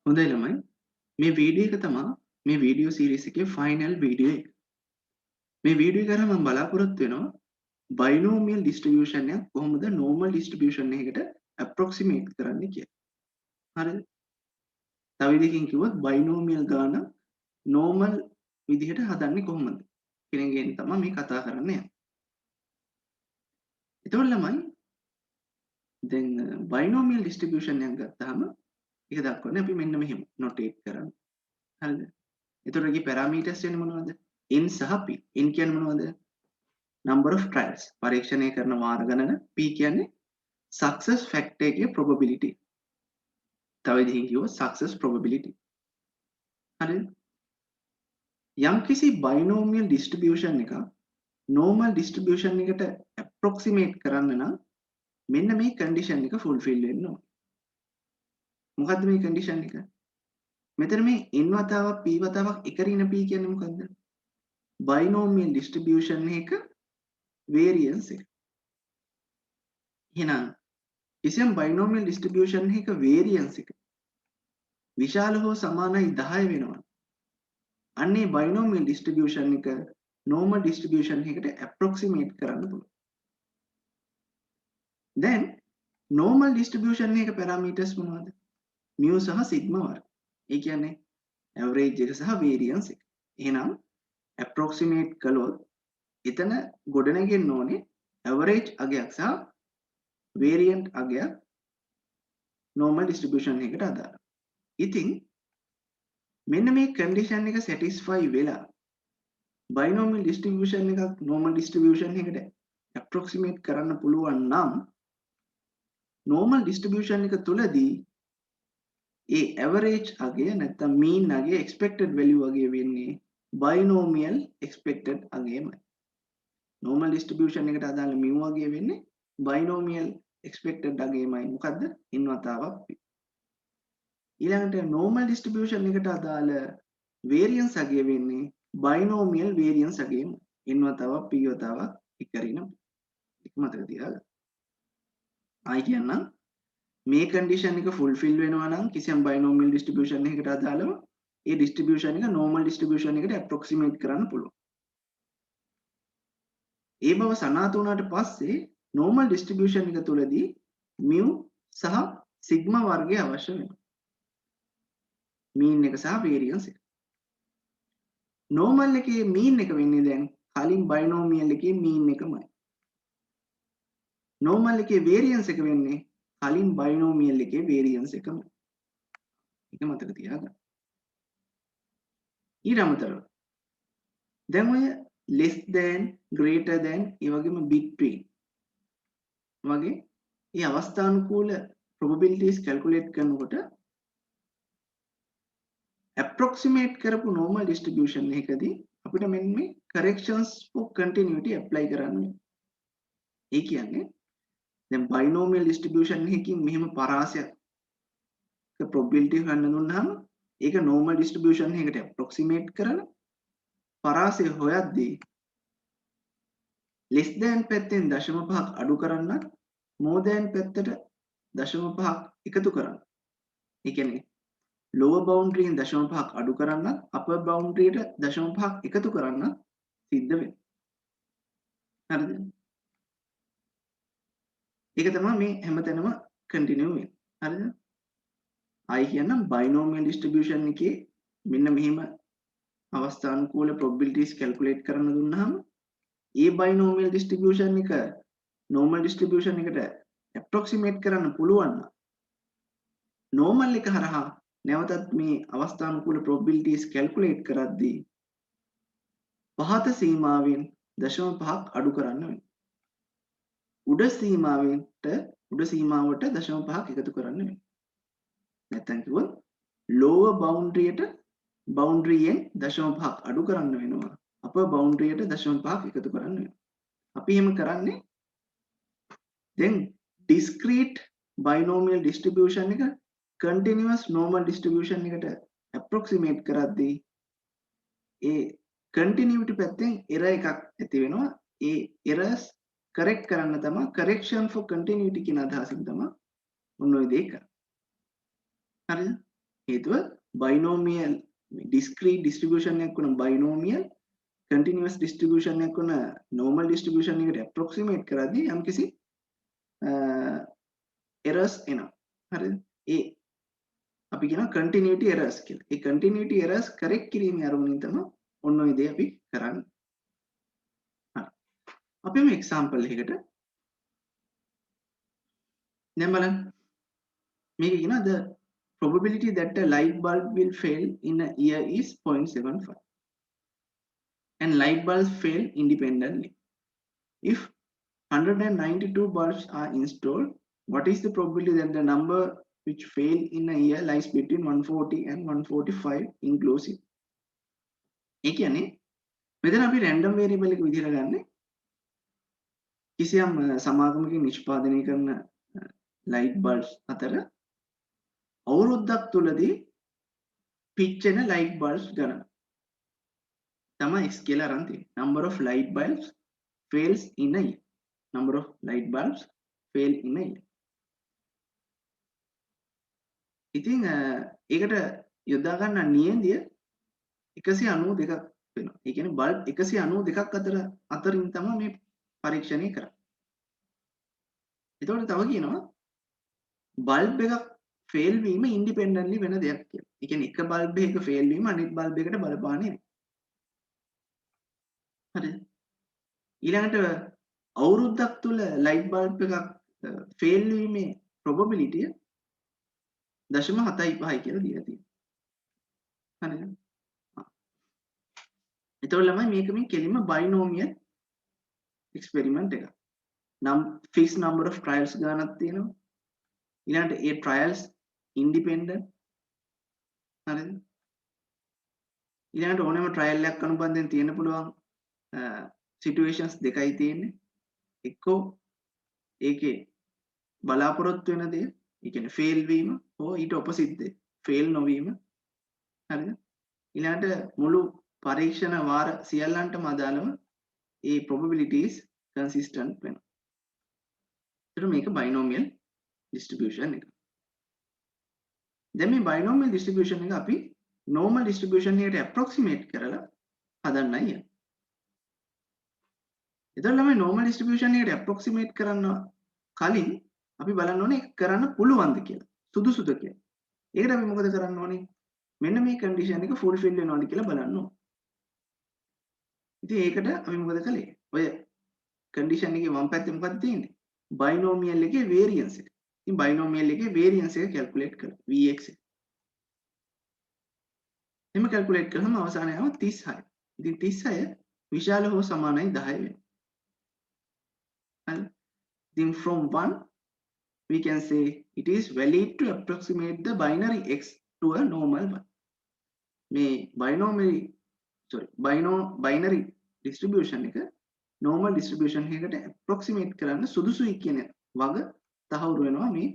හොඳයි ළමයි. මේ වීඩියෝ එක තමා මේ වීඩියෝ සීරීස් එකේ ෆයිනල් වීඩියෝ එක. මේ වීඩියෝ එක කරා මම බලාපොරොත්තු වෙනවා බයිනෝමියල් ඩිස්ට්‍රිබියුෂන් එක කොහොමද නෝමල් ඩිස්ට්‍රිබියුෂන් එකකට ඇප්‍රොක්සිමේට් කරන්නේ කියලා. හරිද? තව විදිහකින් කිව්වොත් බයිනෝමියල් ගාන නෝමල් විදිහට හදන්නේ කොහොමද කියන එක ගැන තමයි මේ කතා කරන්න යන්නේ. එතකොට ළමයි දැන් බයිනෝමියල් ඩිස්ට්‍රිබියුෂන් එකක් ගත්තාම ඒක දක්වන්නේ අපි මෙන්න මෙහෙම නොටේට් කරන්න. හරිද? එතකොට ඒකේ පැරාමීටර්ස් වෙන්නේ මොනවද? n සහ p. n කියන්නේ මොනවද? number of trials. පරීක්ෂණය කරන වාර ගණන. p කියන්නේ success factor එකේ probability. තව විදිහකින් කිව්වොත් success probability. හරිද? යම්කිසි binomial distribution එකක් normal distribution එකට approximate කරන්න නම් මෙන්න මේ condition එක fulfill වෙන්න ඕනේ. මොකද්ද මේ condition එක? මෙතන මේ n වතාවක් p වතාවක් එක ඍණ p කියන්නේ මොකද්ද? binomial distribution එක variance එක. එහෙනම් කිසියම් binomial distribution එකක variance එක විශාල හෝ සමානයි 10 වෙනවා. අන්නේ binomial distribution එක normal distribution එකකට approximate කරන්න පුළුවන්. දැන් normal distribution එක parameters මොනවද? mu සහ sigma වර්ග. ඒ කියන්නේ average එක සහ variance එක. එහෙනම් approximate කළොත් එතන ගොඩනගෙන්න ඕනේ average අගයක් සහ variant අගයක් normal distribution එකට අදාළව. ඉතින් මෙන්න මේ condition එක satisfy වෙලා binomial distribution එකක් normal distribution එකට approximate කරන්න පුළුවන් නම් normal distribution එක තුලදී ඒ average අගය නැත්නම් mean අගය expected value අගය වෙන්නේ binomial expected අගයමයි. normal distribution එකට අදාළ mu අගය වෙන්නේ binomial expected අගයමයි. මොකද්ද? n වතාවක් p. ඊළඟට normal distribution එකට අදාළ variance අගය වෙන්නේ binomial variance අගයම. n වතාවක් p වතාවක් එක ඍණ එක මතක තියාගන්න. ආයි කියන්නම් මේ condition එක fulfill වෙනවා නම් කිසියම් binomial distribution එකකට අදාළව ඒ distribution එක normal distribution එකට approximate කරන්න පුළුවන්. ඒ බව සනාථ වුණාට පස්සේ normal distribution එක තුලදී mu සහ sigma වර්ගය අවශ්‍ය වෙනවා. mean එක සහ variance එක. normal එකේ mean එක වෙන්නේ දැන් කලින් binomial එකේ mean එකමයි. normal එකේ variance එක වෙන්නේ කලින් binomial එකේ variance එකමයි. ඒක මතක තියාගන්න. ඊට අමතරව දැන් ඔය less than greater than ඒ වගේම between වගේ මේ අවස්ථානුකූල probabilities calculate කරනකොට approximate කරපු normal distribution එකදී අපිට මෙන්න මේ corrections for continuity apply කරන්න වෙනවා. ඒ කියන්නේ දැන් binomial distribution එකකින් මෙහෙම පරාසයක් probability ගන්න දුන්නාම ඒක normal distribution එකකට approximate කරලා පරාසය හොයද්දී less than පැත්තෙන් 0.5ක් අඩු කරන්නත් more than පැත්තට 0.5ක් එකතු කරන්න. ඒ කියන්නේ lower boundary එකෙන් 0.5ක් අඩු කරන්නත් upper boundary එකට 0.5ක් එකතු කරන්න සිද්ධ වෙනවා. හරිද? ඒක තමයි මේ හැමතැනම continue වෙන්නේ. හරිද? ආයි කියන්නම් binomial distribution එකේ මෙන්න මෙහෙම අවස්ථානුකූල probabilities calculate කරන්න දුන්නාම ඒ binomial distribution එක normal distribution එකට approximate කරන්න පුළුවන් නම් normal එක හරහා නැවතත් මේ අවස්ථානුකූල probabilities calculate කරද්දී පහත සීමාවෙන් 0.5ක් අඩු කරන්න වෙනවා. උඩ සීමාවට 0.5ක් එකතු කරන්න වෙනවා. නැත්නම් කිව්වොත් lower boundary එට boundary එකෙන් 0.5ක් අඩු කරන්න වෙනවා. upper boundary එට 0.5ක් එකතු කරන්න වෙනවා. අපි එහෙම කරන්නේ දැන් discrete binomial distribution එක continuous normal distribution එකට approximate කරද්දී ඒ continuity පැත්තෙන් error එකක් ඇති වෙනවා. ඒ errors correct කරන්න තමයි correction for continuity කියන අදහසින් තමයි මොන ඔය දේ කරන්නේ. හරිද? හේතුව බයිනෝමියල් discrete distribution එකක් වුණ බයිනෝමියල් continuous distribution එකක් වුණ normal distribution එකට approximate කරද්දී යම්කිසි errors එනවා. හරිද? ඒ අපි කියනවා continuity errors කියලා. ඒ continuity errors correct කිරීමේ අරමුණින් තමයි ඔන්න ඔය දේ අපි කරන්නේ. හරි. අපි මේ example එකකට දැන් බලන්න. මේක කියනවා the probability that a light bulb will fail in a year is 0.75 and light bulbs fail independently. If 192 bulbs are installed, what is the probability that the number which fail in a year lies between 140 and 145 inclusive? ඒ කියන්නේ මෙතන අපි random variable එක විදිහට ගන්න කිසියම් සමාගමකින් නිෂ්පාදනය කරන light bulbs අතර අවුරුද්දක් තුලදී පිච්චෙන light bulbs ගණන තමයි x කියලා අරන් තියෙන්නේ. Number of light bulbs fails in a year. Number of light bulbs fail in a year. ඉතින් ඒකට යොදා ගන්න නියඳිය 192ක් වෙනවා. ඒ කියන්නේ බල්බ් 192ක් අතරින් තමයි මේ පරීක්ෂණය කරන්නේ. එතකොට තව කියනවා බල්බ් එකක් ෆේල් වීම ඉන්ඩිපෙන්ඩන්ට්ලි වෙන දෙයක් කියලා. ඒ කියන්නේ එක බල්බ් එකක ෆේල් වීම අනිත් බල්බ් එකට බලපාන්නේ නැහැ. හරිද? ඊළඟට අවුරුද්දක් තුල ලයිට් බල්බ් එකක් ෆේල් වීමේ probability 0.75යි කියලා දීලා තියෙනවා. හරිද? එතකොට ළමයි මේක මේ කෙලින්ම බයිනෝමියල් එක්ස්පෙරිමන්ට් එකක්. නම් fixed number of trials ගානක් තියෙනවා. ඊළඟට ඒ trials independent. හරිද? ඊළඟට ඕනෑම trial එකක් අනුබන්ධයෙන් තියෙන්න පුළුවන් situations දෙකයි තියෙන්නේ. එක්කෝ ඒකේ බලාපොරොත්තු වෙන දේ, ඒ කියන්නේ fail වීම, හෝ ඊට opposite දේ, fail නොවීම. හරිද? ඊළඟට මුළු පරීක්ෂණ වාර සියල්ලන්ටම අදාළව ඒ probabilities consistent වෙනවා. ඒතර මේක binomial distribution එක. දැන් මේ binomial distribution එක අපි normal distribution එකට approximate කරලා හදන්නයි යන්නේ. එතකොට ළමයි normal distribution එකට approximate කරන්න කලින් අපි බලන්න ඕනේ ඒක කරන්න පුළුවන්ද කියලා. සුදුසුද කියලා. ඒකට අපි මොකද කරන්න ඕනේ? මෙන්න මේ condition එක fulfill වෙනවද කියලා බලන්න ඕනේ. ඉතින් ඒකට අපි මොකද කළේ? ඔය condition එකේ වම් පැත්තේ මොකක්ද තියෙන්නේ? binomial එකේ variance එක. ඉතින් binomial එකේ variance එක calculate කරලා vx එක. එimhe calculate කරාම අවසානයේ ආව 36. ඉතින් 36 විශාල හෝ සමානයි 10 වෙනවා. හරි. Then from 1 we can say it is valid to approximate the binary x to a normal one. මේ binary distribution එක normal distribution එකකට approximate කරන්න සුදුසුයි කියන වග තහවුරු වෙනවා මේ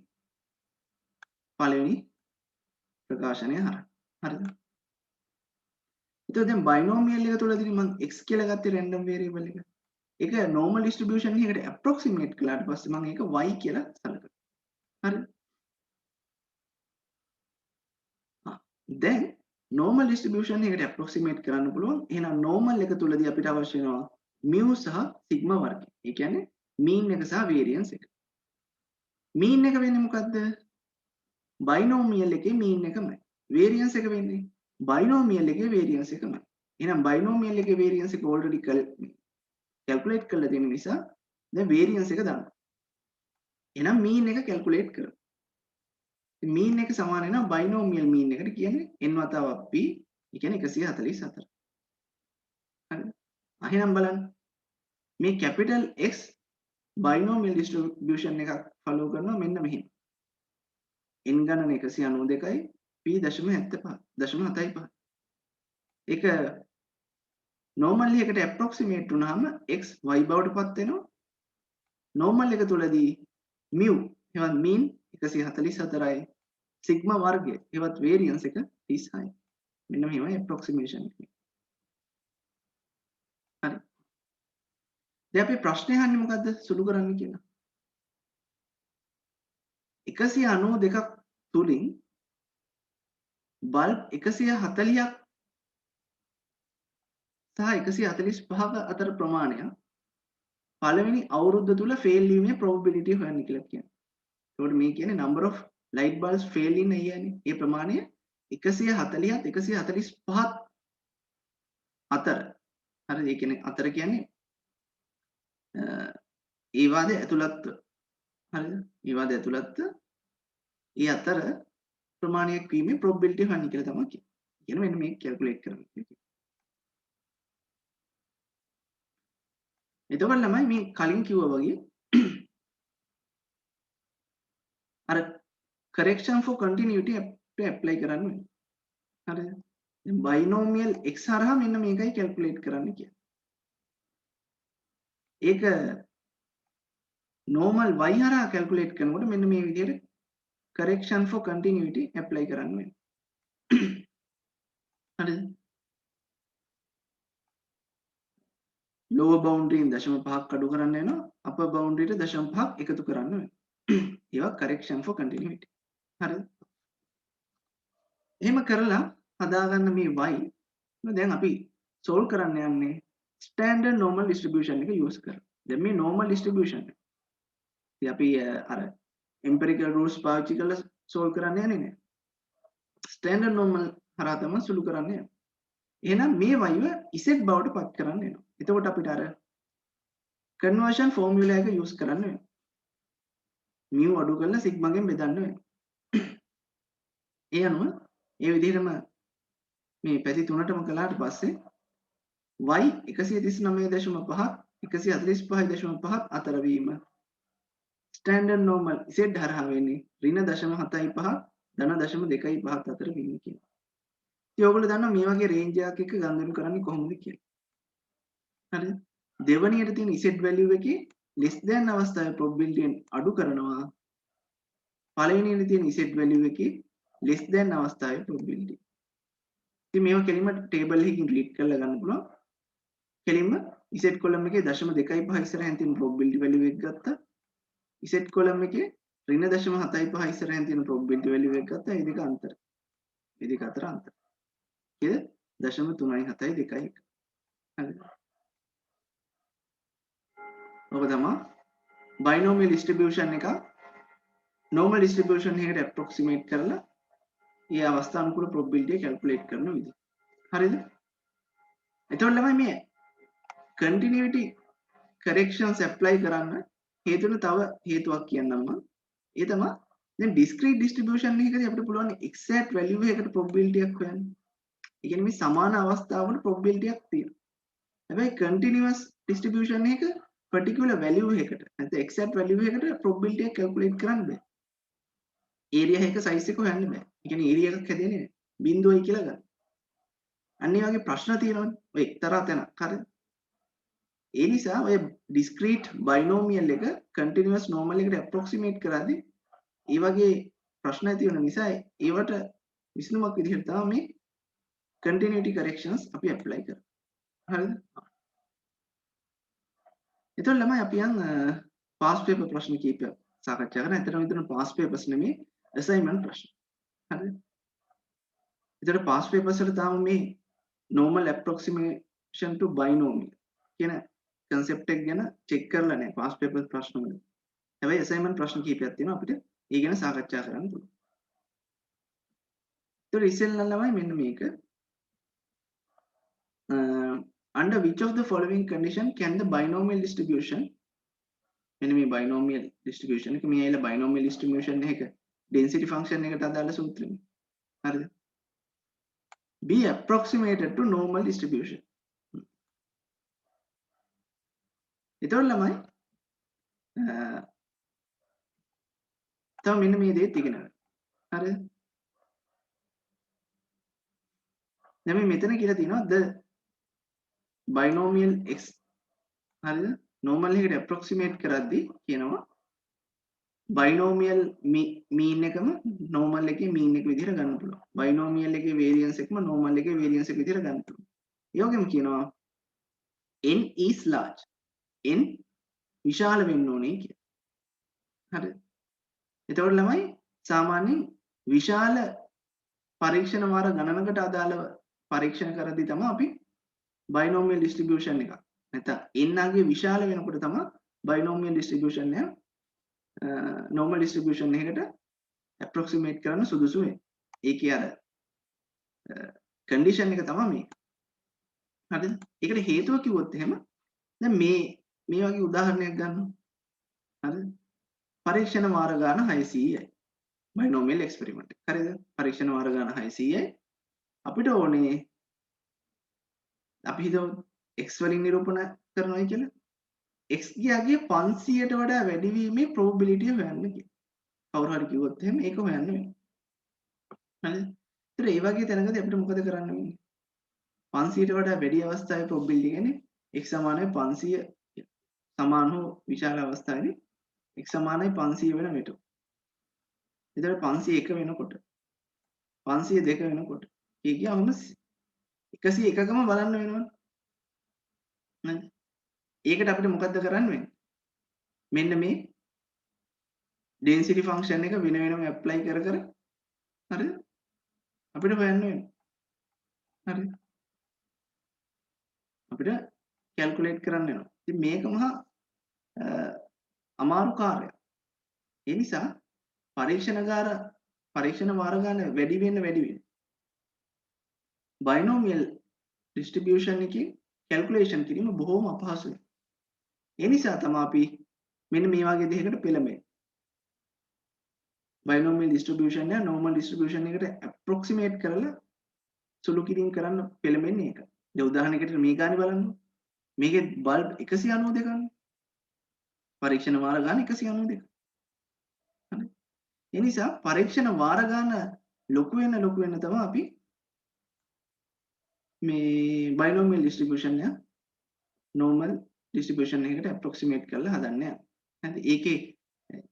පළවෙනි ප්‍රකාශනය හරහා. හරිද? එතකොට දැන් binomial එක තුලදී මම x කියලා ගත්තේ random variable එක. ඒක normal distribution එකකට approximate කළාට පස්සේ මම ඒක y කියලා සලකනවා. හරිද? දැන් normal distribution එකට approximate කරන්න පුළුවන්. එහෙනම් normal එක තුලදී අපිට අවශ්‍ය වෙනවා mu සහ sigma වර්ගය. ඒ කියන්නේ mean එක සහ variance එක. mean එක වෙන්නේ මොකද්ද? binomial එකේ mean එකමයි. variance එක වෙන්නේ binomial එකේ variance එකමයි. එහෙනම් binomial එකේ variance එක already calculate කරලා තියෙන නිසා දැන් variance එක දාන්න. එහෙනම් mean එක calculate කරමු. mean එක සමාන වෙනවා binomial mean එකට කියන්නේ n වතාවක් p, ඒ කියන්නේ 144. හරිද? එහෙනම් බලන්න මේ capital X binomial distribution එකක් follow කරනවා මෙන්න මෙහෙම. n ගණන 192යි p 0.75. ඒක normal එකට approximate වුණාම x y බවට පත් වෙනවා. normal එක තුලදී mu එවත් mean 144යි, sigma වර්ගය එවත් variance එක 36යි. මෙන්න මෙහෙමයි approximation එක. හරි. දැන් අපි ප්‍රශ්නේ අහන්නේ මොකද්ද සුළු කරන්න කියලා. 192ක් තුලින් බල්බ් 140ක් සහ 145ක අතර ප්‍රමාණය පළවෙනි අවුරුද්ද තුල ෆේල් වීමේ probability හොයන්න කියලා කියනවා. ඒකට මේ කියන්නේ number of light bulbs fail in a year නේ. ඒ ප්‍රමාණය 140ත් 145ත් අතර. හරිද? ඒ කියන්නේ අතර කියන්නේ ඒ වාදයේ ඇතුළත්ව. හරිද? ඒ වාදයේ ඇතුළත්ව ඒ අතර ප්‍රමාණයක් වීමේ probability හොයන්න කියලා තමයි කියන්නේ. කියන්නේ මෙන්න මේක calculate කරන්න කියලා. එතකොට ළමයි මේ කලින් කිව්වා වගේ අර correction for continuity apply කරන්න වෙනවා. හරිද? දැන් binomial x හරහා මෙන්න මේකයි calculate කරන්න කියන්නේ. ඒක normal y හරහා calculate කරනකොට මෙන්න මේ විදිහට correction for continuity apply කරන්න වෙනවා. හරිද? lower boundary 0.5ක් අඩු කරන්න වෙනවා. upper boundary ට 0.5ක් එකතු කරන්න වෙනවා. ඒවා correction for continuity. හරිද? එහෙම කරලා හදාගන්න මේ y දැන් අපි solve කරන්න යන්නේ standard normal distribution එක use කරලා. දැන් මේ normal distribution එක ඉතින් අපි අර empirical rules පාවිච්චි කරලා solve කරන්න යන්නේ නැහැ. standard normal හරහා තමයි සුළු කරන්න යන්නේ. එහෙනම් මේ y ව z බවට පත් කරන්න වෙනවා. එතකොට අපිට අර conversion formula එක use කරන්න වෙනවා. mu අඩු කරලා sigma ගෙන් බෙදන්න වෙනවා. ඒ අනුව ඒ විදිහටම මේ පැති තුනටම කළාට පස්සේ y 139.5 145.5 අතර වීම ස්ටෑන්ඩඩ් නෝමල් z හරහා වෙන්නේ ඍණ 0.75 ධන 0.25 අතර වීම කියනවා. ඉතින් ඔයගොල්ලෝ දන්නවා මේ වගේ රේන්ජ් එකක් එක්ක ගණන් කරන්නේ කොහොමද කියලා. හරිද? දෙවණියට තියෙන z value එකේ less than අවස්ථාවේ probability අඩු කරනවා. පළවෙනියට තියෙන z value එකේ less than අවස්ථාවේ probability. ඉතින් මේවා කෙලින්ම table එකකින් රීඩ් කරලා ගන්න පුළුවන්. කෙලින්ම z column එකේ 0.25 ඉස්සරහින් තියෙන probability value එක ගත්තා. z column එකේ ඍණ 0.75 ඉස්සරහින් තියෙන probability value එක ගත්තා. මේ දෙක අතර. මේ දෙක අතර අතර. ඒක 0.372. හරිද? ඔබ තමයි binomial distribution එක normal distribution එකට approximate කරලා ඒ අවස්ථානුකූල probability calculate කරන විදිහ. හරිද? එතකොට ළමයි මේ continuity corrections apply කරන්න හේතුන තව හේතුවක් කියන්නම් මම. ඒ තමයි දැන් discrete distribution එකකදී අපිට පුළුවන් exact value එකකට probability එකක් හොයන්න. ඒ කියන්නේ මේ සමාන අවස්ථාවකට probability එකක් තියෙනවා. හැබැයි continuous distribution එක particular value එකකට නැත්නම් exact value එකට probability එක calculate කරන්න බෑ. area එක size එක හොයන්න බෑ. ඒ කියන්නේ area එකක් හැදෙන්නේ බිඳුවයි කියලා ගන්න. අන්න ඒ වගේ ප්‍රශ්න තියෙනවනේ. ඔය එක්තරා තැනක් හරිද? ඒ නිසා ඔය discrete binomial එක continuous normal එකට approximate කරද්දී ඒ වගේ ප්‍රශ්න ඇති වෙන නිසා ඒවට විසඳුමක් විදිහට තමයි මේ continuity corrections අපි apply කරන්නේ. හරිද? එතකොට ළමයි අපි යන් past paper ප්‍රශ්න කීපයක් සාකච්ඡා කරන. ඇත්තටම මෙතන past papers නෙමෙයි assignment ප්‍රශ්න. හරිද? එතකොට past papers වල තාම මේ normal approximation to binomial කියන concept එක ගැන check කරලා නැහැ past paper ප්‍රශ්න වල. හැබැයි assignment ප්‍රශ්න කීපයක් තියෙනවා අපිට ඒ ගැන සාකච්ඡා කරන්න පුළුවන්. ඒතර ඉස්සෙල්ලා ළමයි මෙන්න මේක under which of the following condition can the binomial distribution මෙන්න මේ binomial distribution එක මේ ඇවිල්ලා binomial distribution එක density function එකට අදාළ සූත්‍රෙනේ. හරිද? be approximated to normal distribution. එතකොට ළමයි තව මෙන්න මේ දේත් ඉගෙන ගන්න. හරිද? දැන් මේ මෙතන කියලා තියෙනවා the binomial x හරිද? normal එකට approximate කරද්දී කියනවා binomial mean එකම normal එකේ mean එක විදිහට ගන්න පුළුවන්. binomial එකේ variance එකම normal එකේ variance එක විදිහට ගන්න පුළුවන්. ඒ වගේම කියනවා n is large. n විශාල වෙන්න ඕනේ කියලා. හරිද? එතකොට ළමයි සාමාන්‍යයෙන් විශාල පරීක්ෂණ වාර ගණනකට අදාළව පරීක්ෂණ කරද්දී තමයි අපි බයිනෝමියල් ඩිස්ට්‍රිබියුෂන් එක නැත්නම් n ගේ විශාල වෙනකොට තමයි බයිනෝමියල් ඩිස්ට්‍රිබියුෂන් එක normal distribution එකකට approximate කරන්න සුදුසු වෙන්නේ. ඒකේ අර condition එක තමයි මේක. හරිද? ඒකට හේතුව කිව්වොත් එහෙම දැන් මේ වගේ උදාහරණයක් ගන්නවා. හරිද? පරීක්ෂණ වාර ගාන 600යි. බයිනෝමියල් එක්ස්පෙරිමන්ට් එක. හරිද? පරීක්ෂණ වාර ගාන 600යි. අපිට ඕනේ අපි හිතමු x වලින් නිරූපණය කරනවා කියලා. x ගියාගේ 500ට වඩා වැඩි වීමේ probability හොයන්න කියලා. කවුරු හරි කිව්වොත් එහෙම ඒක හොයන්න වෙනවා. හරිද? ඒතර ඒ වගේ තැනකදී අපිට මොකද කරන්න වෙන්නේ? 500ට වඩා වැඩි අවස්ථාවේ probability කියන්නේ x සමානයි 500 සමාන හෝ විශාල අවස්ථාවේදී x සමානයි 500 වෙන මෙටු. එතකොට 501 වෙනකොට 502 වෙනකොට ඒ කියවම 101කම බලන්න වෙනවනේ. නේද? ඒකට අපිට මොකද්ද කරන්න වෙන්නේ? මෙන්න මේ density function එක වෙන වෙනම apply කර හරිද? අපිට හොයන්න වෙනවා. හරිද? අපිට calculate කරන්න වෙනවා. ඉතින් මේක මහා අමාරු කාර්යයක්. ඒ නිසා පරීක්ෂණ වාර ගන්න වැඩි වෙන්න binomial distribution එකේ calculation කිරීම බොහොම අපහසුයි. ඒ නිසා තමයි අපි මෙන්න මේ වගේ දෙයකට පෙළඹෙන්නේ. binomial distribution එක normal distribution එකට approximate කරලා සුළු කිරීම කරන්න පෙළඹෙන්නේ ඒක. දැන් උදාහරණයකට මේ ගානේ බලන්න. මේකේ බල්බ් 192 ගන්න. පරීක්ෂණ වාර ගන්න 192. හරි. ඒ නිසා පරීක්ෂණ වාර ගන්න ලොකු වෙන තමයි අපි මේ binomial distribution එක normal distribution එකකට approximate කරලා හදන්නේ. හරිද? ඒකේ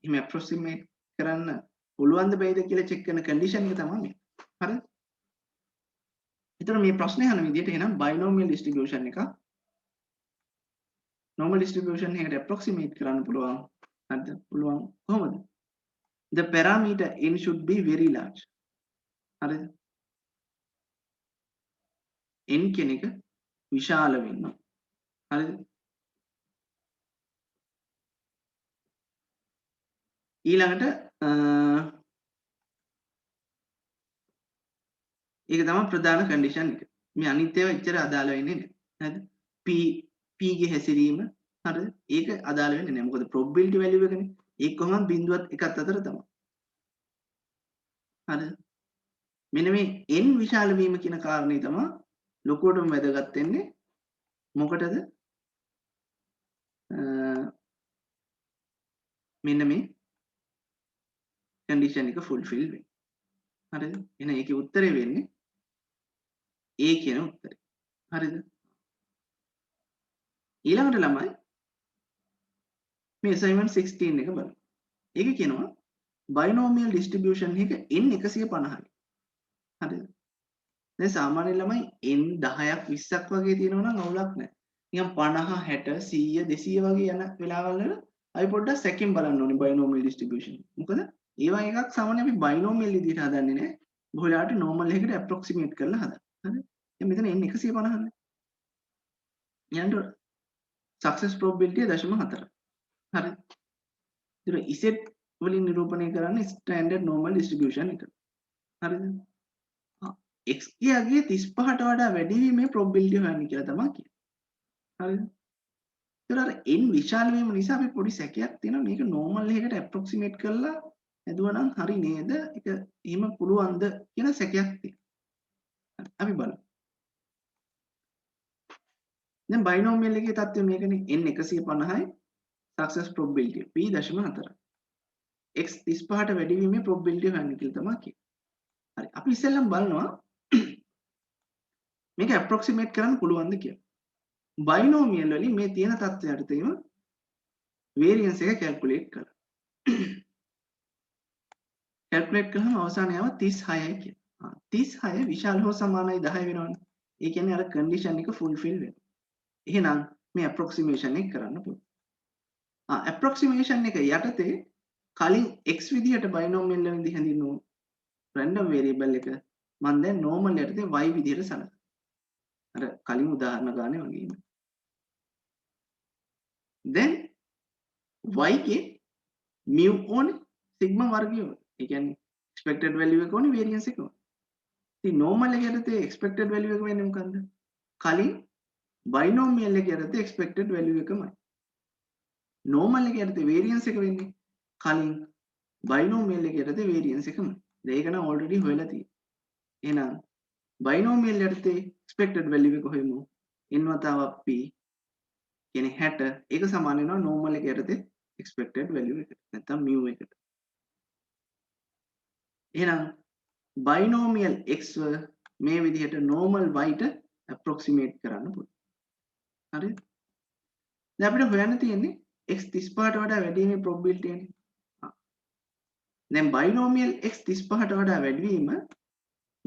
එහෙම approximate කරන්න පුළුවන්ද බැයිද කියලා check කරන condition එක තමයි මේ. හරිද? එතකොට මේ ප්‍රශ්නේ අහන විදිහට එහෙනම් binomial distribution එක normal distribution එකට approximate කරන්න පුළුවන්. හරිද? පුළුවන් කොහොමද? The parameter n should be very large. හරිද? n කියන එක විශාල වෙන්න. හරිද? ඊළඟට ඒක තමයි ප්‍රධාන condition එක. මේ අනිත් ඒවා එච්චර අදාළ වෙන්නේ නැහැ. හරිද? p ගේ හැසිරීම හරිද? ඒක අදාළ වෙන්නේ නැහැ. මොකද probability value එකනේ. ඒක කොහොමද බිඳුවත් එකත් අතර තමයි. හරිද? මෙන්න මේ n විශාල වීම කියන කාරණේ තමයි ලොකුවටම වැදගත් වෙන්නේ. මොකටද? මෙන්න මේ condition එක fulfill වෙන්නේ. හරිද? එහෙනම් ඒකේ උත්තරේ වෙන්නේ A කියන උත්තරේ. හරිද? ඊළඟට ළමයි මේ assignment 16 එක බලමු. ඒක කියනවා binomial distribution එක n 150යි. හරිද? දැන් සාමාන්‍ය ළමයි n 10ක් 20ක් වගේ තියෙනවා නම් අවුලක් නැහැ. නිකන් 50 60 100 200 වගේ යන වෙලාවල් වල අපි පොඩ්ඩක් සැකෙන් බලන්න ඕනේ binomial distribution. මොකද ඒවා එකක් සාමාන්‍ය අපි binomial විදිහට හදන්නේ නැහැ. බොහෝ වෙලාවට normal එකකට approximate කරලා හදනවා. හරිද? දැන් මෙතන n 150නේ. ඊළඟට success probability 0.4. හරි. ඒතර Z වලින් නිරූපණය කරන්නේ standard normal distribution එක. හරිද? x ගේ 35ට වඩා වැඩි වීමේ probability හොයන්න කියලා තමයි කියන්නේ. හරිද? ඒතර අර n විශාල වීම නිසා අපි පොඩි සැකයක් තියෙනවා මේක normal එකකට approximate කරලා හදුවා නම් හරි නේද? ඒක එහෙම පුළුවන්ද කියන සැකයක් තියෙනවා. අපි බලමු. දැන් binomial එකේ තත්ත්වය මේකනේ n 150යි success probability p.4. x 35ට වැඩි වීමේ probability හොයන්න කියලා තමයි කියන්නේ. හරි. අපි ඉස්සෙල්ලම බලනවා මේක approximate කරන්න පුළුවන්ද කියලා. binomial වලින් මේ තියෙන තත්ත්වයට තියෙන variance එක calculate කරලා. calculate කරාම අවසානය ආව 36යි කියලා. 36 විශාල හෝ සමානයි 10 වෙනවනේ. ඒ කියන්නේ අර condition එක fulfill වෙනවා. එහෙනම් මේ approximation එක කරන්න පුළුවන්. approximation එක යටතේ කලින් x විදිහට binomial විදිහ හැඳින්වුව random variable එක මම දැන් normal යටතේ y විදිහට සලකනවා. අර කලින් උදාහරණ ගානේ වගේම. දැන් y ගේ mu ඕනේ sigma වර්ගය ඕනේ. ඒ කියන්නේ expected value එක ඕනේ variance එක ඕනේ. ඉතින් normal එක යටතේ expected value එක වෙන්නේ මොකන්ද? කලින් binomial එක යටතේ expected value එකමයි. normal එක යටතේ variance එක වෙන්නේ කලින් binomial එක යටතේ variance එකමයි. දැන් ඒක නම් already හොයලා තියෙනවා. එහෙනම් binomial යටතේ expected value එක හොයමු. n වතාවක් p කියන්නේ 60 ඒක සමාන වෙනවා normal එක යටතේ expected value එකට. නැත්නම් mu එකට. එහෙනම් binomial x ව මේ විදිහට normal y ට approximate කරන්න පුළුවන්. හරිද? දැන් අපිට හොයන්න තියෙන්නේ x 35ට වඩා වැඩි වීමේ probability එක. දැන් binomial x 35ට වඩා වැඩි වීම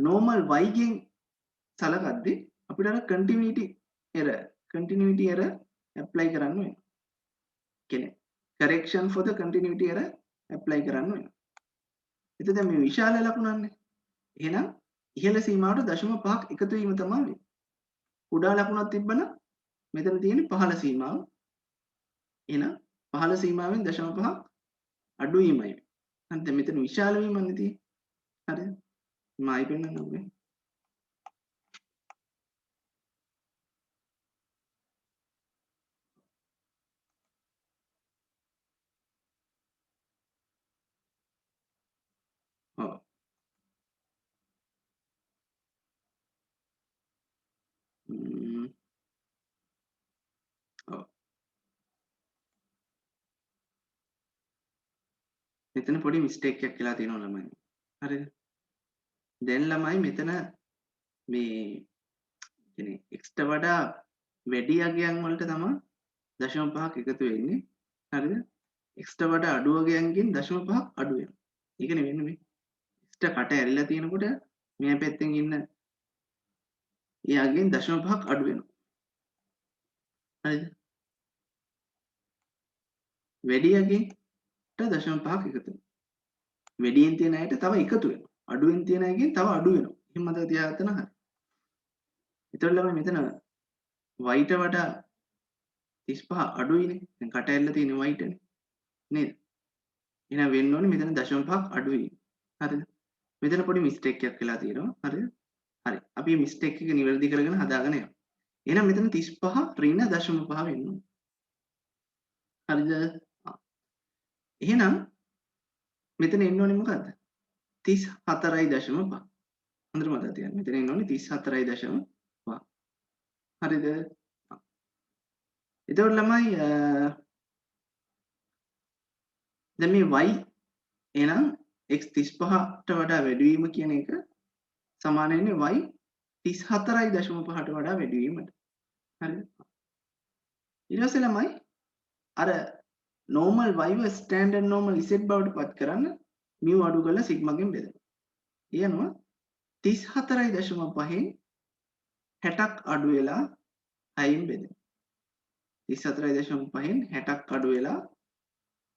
normal y ගෙන් සලකද්දී අපිට අර continuity error apply කරන්න වෙනවා. කියන්නේ correction for the continuity error apply කරන්න වෙනවා. එතකොට දැන් මේ විශාල ලකුණන්නේ. එහෙනම් ඉහළ සීමාවට 0.5ක් එකතු වීම තමයි වෙන්නේ. කුඩා ලකුණක් තිබ්බනම් මෙතන තියෙන්නේ පහළ සීමාව. එහෙනම් පහළ සීමාවෙන් 0.5ක් අඩු වීමයි. හරිද? මෙතන විශාල වීමන්නේ තියෙන්නේ. හරිද? මම ආයි පෙන්නන්නම් මේ. ඔව්. ඔව්. මෙතන පොඩි මිස්ටේක් එකක් වෙලා තියෙනවා ළමයි. හරිද? දැන් ළමයි මෙතන මේ කියන්නේ x ට වඩා වැඩි අගයන් වලට තමයි 0.5ක් එකතු වෙන්නේ. හරිද? x ට වඩා අඩු අගයන්ගෙන් 0.5ක් අඩු වෙනවා. ඒකනේ වෙන්නේ මේ. x ට කට ඇරිලා තියෙනකොට මේ පැත්තෙන් ඉන්න ඒ අගයෙන් 0.5ක් අඩු වෙනවා. හරිද? වැඩි අගයට 0.5ක් එකතු වෙනවා. වැඩියෙන් තියෙන අයට තව එකතු වෙනවා. අඩුවෙන් තියෙන අයගෙන් තව අඩු වෙනවා. එහෙම මතක තියාගත්තා නම් හරි. ඒතකොට ළමයි මෙතන y ට වඩා 35 අඩුයිනේ. දැන් කට ඇරිලා තියෙන y ටනේ. නේද? එහෙනම් වෙන්න ඕනේ මෙතන 0.5ක් අඩුයි. හරිද? මෙතන පොඩි මිස්ටේක් එකක් වෙලා තියෙනවා. හරිද? හරි. අපි මේ මිස්ටේක් එක නිවැරදි කරගෙන හදාගෙන යමු. එහෙනම් මෙතන 35 ඍණ 0.5 වෙන්න ඕනේ. හරිද? එහෙනම් මෙතන එන්න ඕනේ මොකද්ද? 34.5. හොඳට මතක තියාගන්න. මෙතන එන්න ඕනේ 34.5. හරිද? එතකොට ළමයි දැන් මේ y එහෙනම් x 35ට වඩා වැඩි වීම කියන එක සමාන වෙන්නේ y 34.5ට වඩා වැඩි වීමට. හරිද? ඊට පස්සේ ළමයි අර normal y ව standard normal z බවට පත් කරන්න mu අඩු කරලා sigma ගෙන් බෙදනවා. එනවා 34.5න් 60ක් අඩු වෙලා 6න් බෙදෙනවා. 34.5න් 60ක් අඩු වෙලා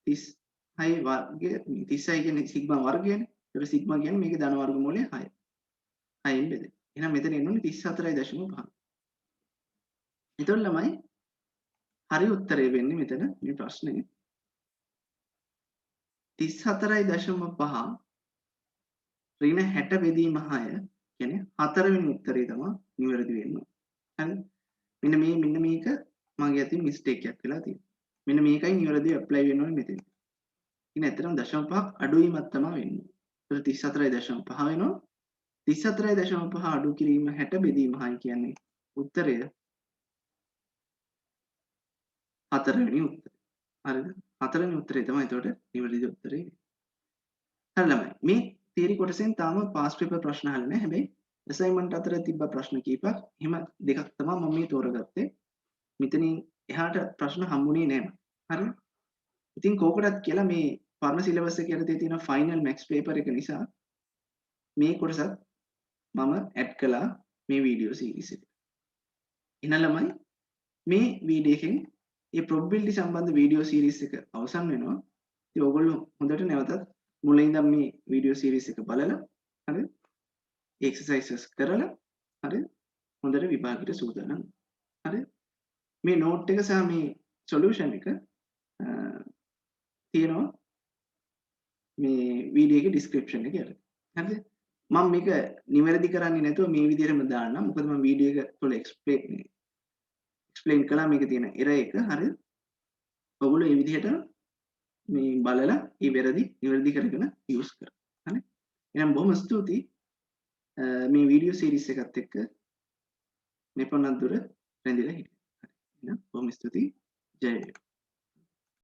36 වර්ගය 36 කියන්නේ සිග්මා වර්ගයනේ. ඒක සිග්මා කියන්නේ මේකේ ධන වර්ගමූලය 6. 6න් බෙදෙනවා. එහෙනම් මෙතන එන්නේ 34.5. එතකොට ළමයි හරි උත්තරය වෙන්නේ මෙතන මේ ප්‍රශ්නේ 34.5 ඍණ 60 බෙදීම 6 කියන්නේ 4 වෙනි උත්තරේ තමයි නිවැරදි වෙන්නේ. හරිද? මෙන්න මේක මගේ අතින් මිස්ටේක් එකක් වෙලා තියෙනවා. මෙන්න මේකයි නිවැරදිව ඇප්ලයි වෙන්න ඕනේ මෙතන. ඉතින් ඇත්තටම 0.5ක් අඩු වීමක් තමයි වෙන්නේ. ඒක 34.5 වෙනවා. 34.5 අඩු කිරීම 60 බෙදීම 6 කියන්නේ උත්තරය 4 වෙනි උත්තරය. හරිද? 4 වෙනි උත්තරේ තමයි එතකොට නිවැරදි උත්තරේ. හරි ළමයි. මේ තියරි කොටසෙන් තාම පාස් පේපර් ප්‍රශ්න අහලා නැහැ. හැබැයි අසයින්මන්ට් අතර තිබ්බ ප්‍රශ්න කීපයක් එහෙම දෙකක් තමයි මම මේ තෝරගත්තේ. මෙතනින් එහාට ප්‍රශ්න හම්බුනේ නැහැ. හරිද? ඉතින් කෝකටත් කියලා මේ පරණ සිලබස් එක යටතේ තියෙන ෆයිනල් මැක්ස් පේපර් එක නිසා මේ කොටසත් මම ඇඩ් කළා මේ වීඩියෝ සීරීස් එකට. එහෙනම් ළමයි මේ වීඩියෝ එකෙන් මේ probability සම්බන්ධ වීඩියෝ සීරීස් එක අවසන් වෙනවා. ඉතින් ඔයගොල්ලෝ හොඳට නැවතත් මුලින් ඉඳන් මේ වීඩියෝ සීරීස් එක බලලා හරිද? එක්සර්සයිසස් කරලා හරි හොඳට විභාගෙට සූදානම්. හරි මේ නෝට් එක සහ මේ සොලියුෂන් එක තියෙනවා මේ වීඩියෝ එකේ ඩිස්ක්‍රිප්ෂන් එකේ යට. හරිද? මම මේක නිවැරදි කරන්නේ නැතුව මේ විදිහටම දාන්නම්. මොකද මම වීඩියෝ එක තුළ එක්ස්ප්ලেইন කළා මේකේ තියෙන එරර් එක. හරිද? ඔයගොල්ලෝ මේ විදිහට මේ බලලා මේ වැරදි නිවැරදි කරගෙන යූස් කරන්න. හරි? එහෙනම් බොහොම ස්තුතියි මේ වීඩියෝ සීරීස් එකත් එක්ක මෙපමණ දුර රැඳිලා හිටියත්. හරි. එහෙනම් බොහොම ස්තුතියි. ජය වේවා.